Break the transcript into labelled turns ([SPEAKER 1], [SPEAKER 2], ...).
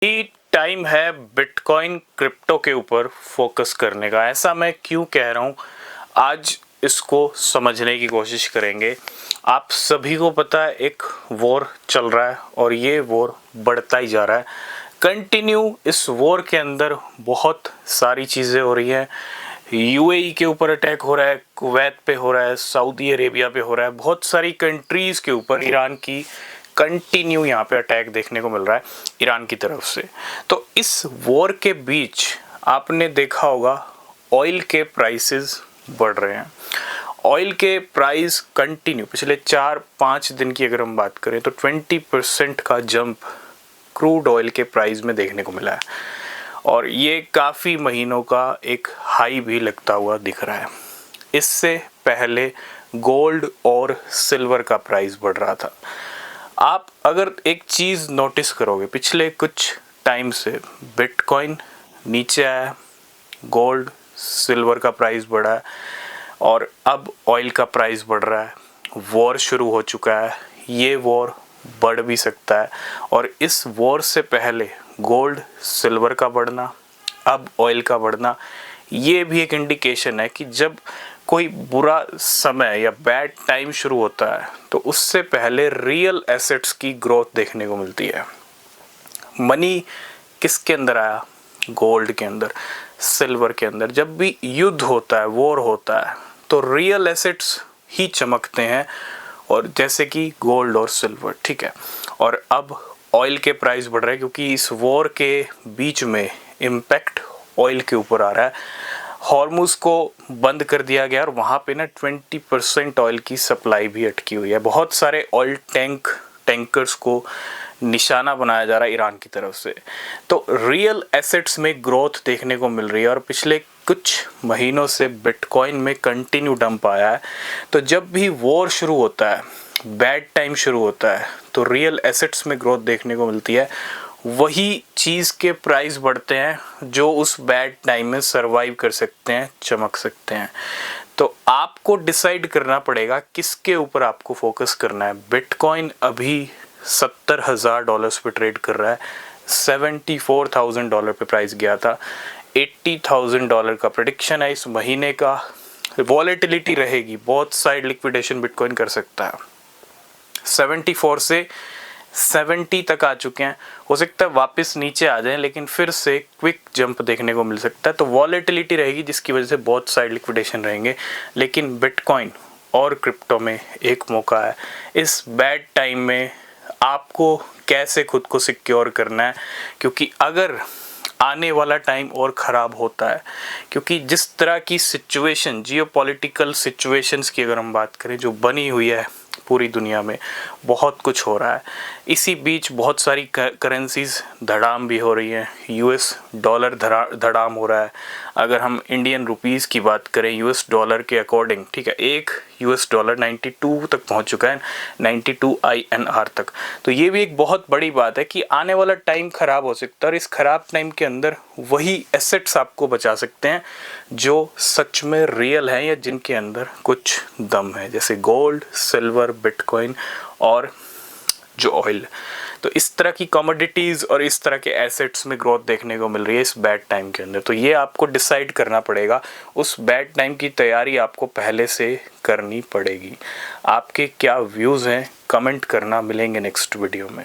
[SPEAKER 1] ये टाइम है bitcoin crypto के ऊपर फोकस करने का। ऐसा मैं क्यों कह रहा हूँ, आज इसको समझने की कोशिश करेंगे। आप सभी को पता है एक वॉर चल रहा है और ये वॉर बढ़ता ही जा रहा है कंटिन्यू। इस वॉर के अंदर बहुत सारी चीज़ें हो रही हैं। यूएई के ऊपर अटैक हो रहा है, कुवैत पे हो रहा है, सऊदी अरेबिया पे हो रहा है, बहुत सारी कंट्रीज़ के ऊपर ईरान की कंटिन्यू यहाँ पे अटैक देखने को मिल रहा है ईरान की तरफ से। तो इस वॉर के बीच आपने देखा होगा ऑयल के प्राइसेस बढ़ रहे हैं। ऑयल के प्राइस कंटिन्यू पिछले 4-5 दिन की अगर हम बात करें तो 20% का जंप क्रूड ऑयल के प्राइस में देखने को मिला है और ये काफ़ी महीनों का एक हाई भी लगता हुआ दिख रहा है। इससे पहले गोल्ड और सिल्वर का प्राइस बढ़ रहा था। आप अगर एक चीज़ नोटिस करोगे, पिछले कुछ टाइम से बिटकॉइन नीचे आया, गोल्ड सिल्वर का प्राइस बढ़ा है और अब ऑयल का प्राइस बढ़ रहा है। वॉर शुरू हो चुका है, ये वॉर बढ़ भी सकता है और इस वॉर से पहले गोल्ड सिल्वर का बढ़ना, अब ऑयल का बढ़ना, ये भी एक इंडिकेशन है कि जब कोई बुरा समय या बैड टाइम शुरू होता है तो उससे पहले रियल एसेट्स की ग्रोथ देखने को मिलती है। मनी किसके अंदर आया? गोल्ड के अंदर, सिल्वर के अंदर। जब भी युद्ध होता है, वॉर होता है, तो रियल एसेट्स ही चमकते हैं और जैसे कि गोल्ड और सिल्वर, ठीक है। और अब ऑयल के प्राइस बढ़ रहे हैं क्योंकि इस वॉर के बीच में इम्पैक्ट ऑयल के ऊपर आ रहा है। हॉर्मुज़ को बंद कर दिया गया और वहाँ पे ना 20% ऑयल की सप्लाई भी अटकी हुई है। बहुत सारे ऑयल टैंकर्स को निशाना बनाया जा रहा है ईरान की तरफ से। तो रियल एसेट्स में ग्रोथ देखने को मिल रही है और पिछले कुछ महीनों से बिटकॉइन में कंटिन्यू डंप आया है। तो जब भी वॉर शुरू होता है, बैड टाइम शुरू होता है, तो रियल एसेट्स में ग्रोथ देखने को मिलती है। वही चीज़ के प्राइस बढ़ते हैं जो उस बैड टाइम में सरवाइव कर सकते हैं, चमक सकते हैं। तो आपको डिसाइड करना पड़ेगा किसके ऊपर आपको फोकस करना है। बिटकॉइन अभी $70,000 पे ट्रेड कर रहा है, $74,000 पे प्राइस गया था। $80,000 का प्रेडिक्शन है इस महीने का। वॉलेटिलिटी रहेगी, बहुत साइड लिक्विडेशन बिटकॉइन कर सकता है। 74 से 70 तक आ चुके हैं, हो सकता है वापस नीचे आ जाएं, लेकिन फिर से क्विक जंप देखने को मिल सकता है। तो वॉलेटिलिटी रहेगी जिसकी वजह से बहुत साइड लिक्विडेशन रहेंगे, लेकिन बिटकॉइन और क्रिप्टो में एक मौका है। इस बैड टाइम में आपको कैसे खुद को सिक्योर करना है, क्योंकि अगर आने वाला टाइम और ख़राब होता है, क्योंकि जिस तरह की सिचुएशन, जियोपॉलिटिकल सिचुएशंस की अगर हम बात करें जो बनी हुई है पूरी दुनिया में, बहुत कुछ हो रहा है। इसी बीच बहुत सारी करेंसीज धड़ाम भी हो रही हैं। यूएस डॉलर धड़ाम हो रहा है। अगर हम इंडियन रुपीस की बात करें यूएस डॉलर के अकॉर्डिंग, ठीक है, एक यूएस डॉलर 92 तक पहुंच चुका है, 92 INR तक। तो ये भी एक बहुत बड़ी बात है कि आने वाला टाइम ख़राब हो सकता है और इस ख़राब टाइम के अंदर वही एसेट्स आपको बचा सकते हैं जो सच में रियल हैं या जिनके अंदर कुछ दम है, जैसे गोल्ड, सिल्वर, बिटकॉइन और जो ऑयल। तो इस तरह की कमोडिटीज़ और इस तरह के एसेट्स में ग्रोथ देखने को मिल रही है इस बैड टाइम के अंदर। तो ये आपको डिसाइड करना पड़ेगा, उस बैड टाइम की तैयारी आपको पहले से करनी पड़ेगी। आपके क्या व्यूज़ हैं, कमेंट करना। मिलेंगे नेक्स्ट वीडियो में।